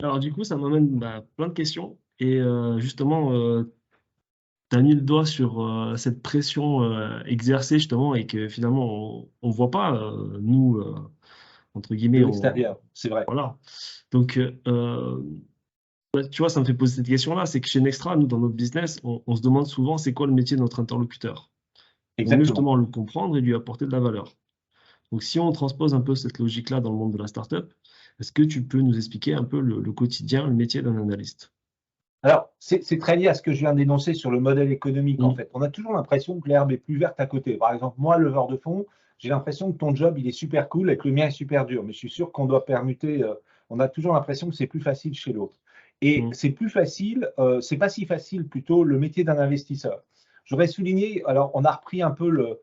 Alors du coup, ça m'amène plein de questions. Et justement, tu as mis le doigt sur cette pression exercée justement et que finalement, on ne voit pas, nous, entre De guillemets, l'extérieur, c'est vrai. voilà. Donc, tu vois, ça me fait poser cette question-là. C'est que chez Nextra, nous, dans notre business, on se demande souvent c'est quoi le métier de notre interlocuteur pour mieux Exactement. justement le comprendre et lui apporter de la valeur. Donc, si on transpose un peu cette logique-là dans le monde de la startup, est-ce que tu peux nous expliquer un peu le quotidien, le métier d'un analyste? Alors, c'est très lié à ce que je viens d'énoncer sur le modèle économique, en Mm. fait. On a toujours l'impression que l'herbe est plus verte à côté. Par exemple, moi, leveur de fonds, j'ai l'impression que ton job, il est super cool et que le mien est super dur. Mais je suis sûr qu'on doit permuter, on a toujours l'impression que c'est plus facile chez l'autre. Et Mm. c'est plus facile, c'est pas si facile plutôt le métier d'un investisseur. J'aurais souligné, alors on a repris un peu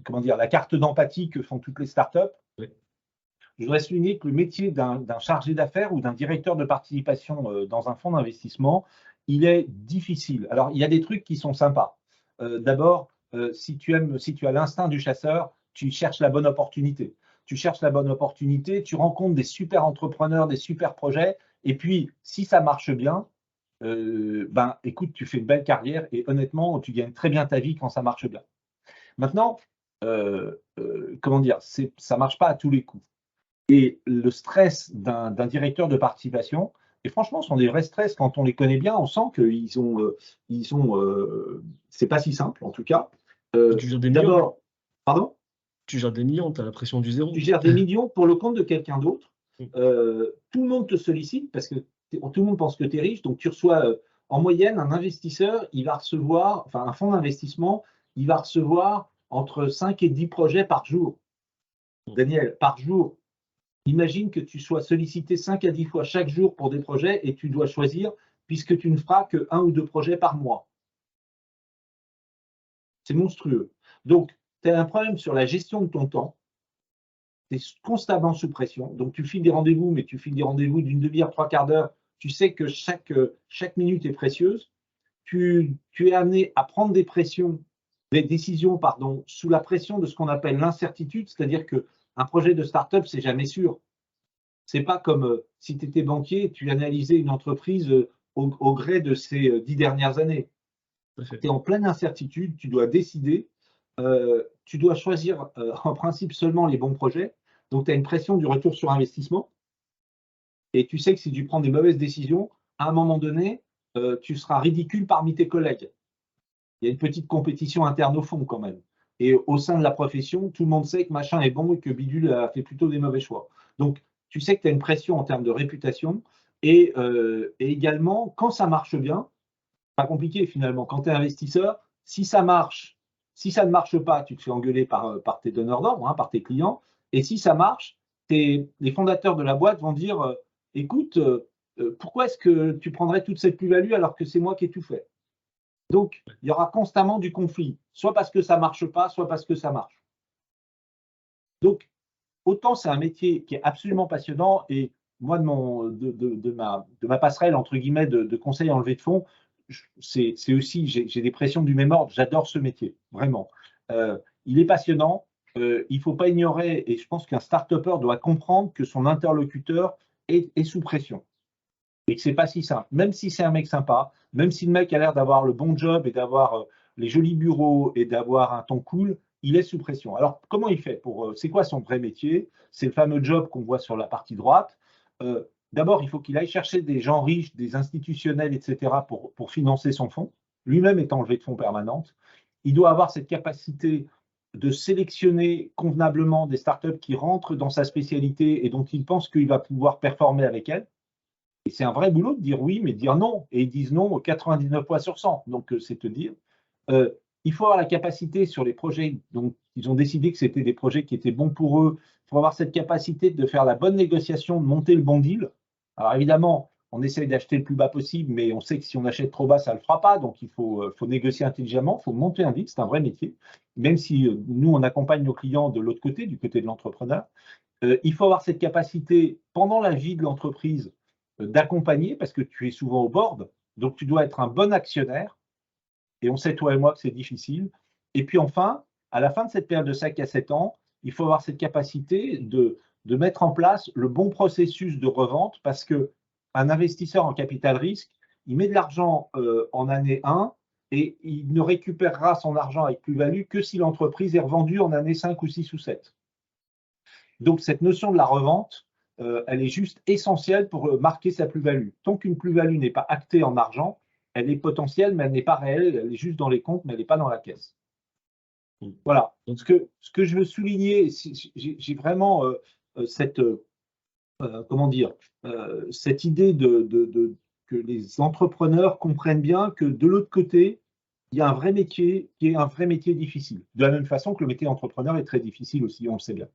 comment dire, la carte d'empathie que font toutes les startups. Ouais. Je voudrais souligner que le métier d'un chargé d'affaires ou d'un directeur de participation dans un fonds d'investissement, il est difficile. Alors, il y a des trucs qui sont sympas. D'abord, si tu as l'instinct du chasseur, tu cherches la bonne opportunité. Tu cherches la bonne opportunité, tu rencontres des super entrepreneurs, des super projets, et puis, si ça marche bien, ben, écoute, tu fais une belle carrière et honnêtement, tu gagnes très bien ta vie quand ça marche bien. Maintenant, comment dire, ça ne marche pas à tous les coups. Et le stress d'un directeur de participation, et franchement, ce sont des vrais stress. Quand on les connaît bien, on sent c'est pas si simple en tout cas. Tu gères des millions. D'abord, pardon, Tu gères des millions, tu as la pression du tu zéro. gères des millions pour le compte de quelqu'un d'autre. Mm. Tout le monde te sollicite parce que tout le monde pense que tu es riche. Donc, tu reçois, en moyenne, un investisseur, il va recevoir, enfin, un fonds d'investissement, il va recevoir entre 5 et 10 projets par jour. Daniel, par jour. Imagine que tu sois sollicité 5 à 10 fois chaque jour pour des projets et tu dois choisir, puisque tu ne feras que 1 ou 2 projets par mois. C'est monstrueux. Donc, tu as un problème sur la gestion de ton temps. Tu es constamment sous pression. Donc, tu files des rendez-vous, mais tu files des rendez-vous d'une demi-heure, 3 quarts d'heure. Tu sais que chaque minute est précieuse. Tu es amené à prendre des décisions, pardon, sous la pression de ce qu'on appelle l'incertitude, c'est-à-dire qu'un projet de start-up, c'est jamais sûr. C'est pas comme si tu étais banquier, tu analysais une entreprise au gré de ces 10 dernières années. Tout à fait. Tu es en pleine incertitude, tu dois décider, tu dois choisir en principe seulement les bons projets. Donc, tu as une pression du retour sur investissement. Et tu sais que si tu prends des mauvaises décisions, à un moment donné, tu seras ridicule parmi tes collègues. Il y a une petite compétition interne au fond quand même. Et au sein de la profession, tout le monde sait que machin est bon et que bidule a fait plutôt des mauvais choix. Donc, tu sais que tu as une pression en termes de réputation. Et également, quand ça marche bien, pas compliqué finalement. Quand tu es investisseur, si ça marche, si ça ne marche pas, tu te fais engueuler par tes donneurs d'ordre, hein, par tes clients. Et si ça marche, les fondateurs de la boîte vont dire écoute, pourquoi est-ce que tu prendrais toute cette plus-value alors que c'est moi qui ai tout fait? Donc, il y aura constamment du conflit, soit parce que ça ne marche pas, soit parce que ça marche. Donc, autant c'est un métier qui est absolument passionnant et moi, de ma passerelle, entre guillemets, de conseil en levée de fonds, c'est aussi, j'ai des pressions du même ordre, j'adore ce métier, vraiment. Il est passionnant, il ne faut pas ignorer, et je pense qu'un start-upper doit comprendre que son interlocuteur est sous pression et que c'est pas si simple. Même si c'est un mec sympa, même si le mec a l'air d'avoir le bon job et d'avoir les jolis bureaux et d'avoir un ton cool, il est sous pression. Alors, comment il fait c'est quoi son vrai métier? C'est le fameux job qu'on voit sur la partie droite. D'abord, il faut qu'il aille chercher des gens riches, des institutionnels, etc., pour financer son fonds. Lui-même est en levée de fonds permanente. Il doit avoir cette capacité de sélectionner convenablement des startups qui rentrent dans sa spécialité et dont il pense qu'il va pouvoir performer avec elles. Et c'est un vrai boulot de dire oui, mais de dire non. Et ils disent non 99 fois sur 100. Donc, c'est te dire. Euh, il faut avoir la capacité sur les projets, donc ils ont décidé que c'était des projets qui étaient bons pour eux. Il faut avoir cette capacité de faire la bonne négociation, de monter le bon deal. Alors évidemment, on essaye d'acheter le plus bas possible, mais on sait que si on achète trop bas, ça ne le fera pas. Donc il faut négocier intelligemment, il faut monter un deal, c'est un vrai métier. Même si nous, on accompagne nos clients de l'autre côté, du côté de l'entrepreneur. Il faut avoir cette capacité pendant la vie de l'entreprise d'accompagner, parce que tu es souvent au board, donc tu dois être un bon actionnaire, et on sait, toi et moi, que c'est difficile. Et puis enfin, à la fin de cette période de 5 à 7 ans, il faut avoir cette capacité de mettre en place le bon processus de revente, parce que un investisseur en capital risque, il met de l'argent en année 1 et il ne récupérera son argent avec plus-value que si l'entreprise est revendue en année 5 ou 6 ou 7. Donc, cette notion de la revente, elle est juste essentielle pour marquer sa plus-value. Tant qu'une plus-value n'est pas actée en argent, elle est potentielle, mais elle n'est pas réelle, elle est juste dans les comptes, mais elle n'est pas dans la caisse. Voilà. Donc, ce que je veux souligner, j'ai vraiment cette, comment dire, cette idée que les entrepreneurs comprennent bien que de l'autre côté, il y a un vrai métier qui est un vrai métier difficile. De la même façon que le métier d'entrepreneur est très difficile aussi, on le sait bien.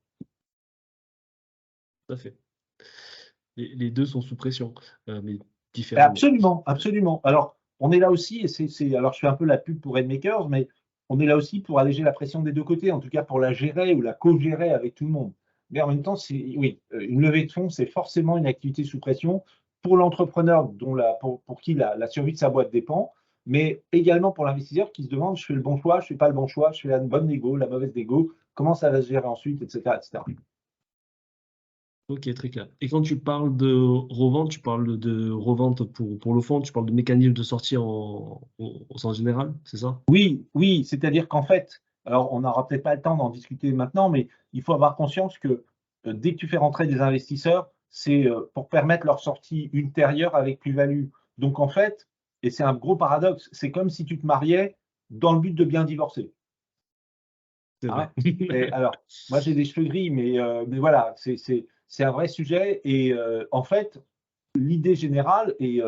Tout à fait. Les deux sont sous pression, mais différemment. Absolument, absolument. Alors, on est là aussi, et alors je fais un peu la pub pour Rainmakers, mais on est là aussi pour alléger la pression des deux côtés, en tout cas pour la gérer ou la co-gérer avec tout le monde. Mais en même temps, oui, une levée de fonds, c'est forcément une activité sous pression pour l'entrepreneur pour qui la survie de sa boîte dépend, mais également pour l'investisseur qui se demande, je fais le bon choix, je ne fais pas le bon choix, je fais la bonne négo, la mauvaise négo, comment ça va se gérer ensuite, etc., etc. Ok, très clair. Et quand tu parles de revente, tu parles de revente pour le fond, tu parles de mécanisme de sortie au sens général, c'est ça? Oui, oui, c'est-à-dire qu'en fait, alors on n'aura peut-être pas le temps d'en discuter maintenant, mais il faut avoir conscience que dès que tu fais rentrer des investisseurs, c'est pour permettre leur sortie ultérieure avec plus-value. Donc en fait, et c'est un gros paradoxe, c'est comme si tu te mariais dans le but de bien divorcer. C'est vrai. Hein. Et alors, moi j'ai des cheveux gris, mais voilà, c'est un vrai sujet. Et en fait, l'idée générale, et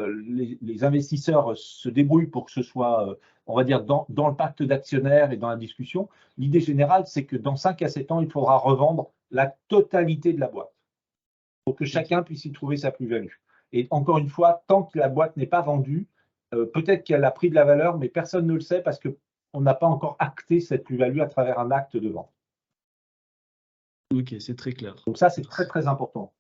les investisseurs se débrouillent pour que ce soit, on va dire, dans le pacte d'actionnaires et dans la discussion, l'idée générale, c'est que dans 5 à 7 ans, il faudra revendre la totalité de la boîte pour que chacun puisse y trouver sa plus-value. Et encore une fois, tant que la boîte n'est pas vendue, peut-être qu'elle a pris de la valeur, mais personne ne le sait parce qu'on n'a pas encore acté cette plus-value à travers un acte de vente. Ok, c'est très clair. Donc ça, c'est très, très important.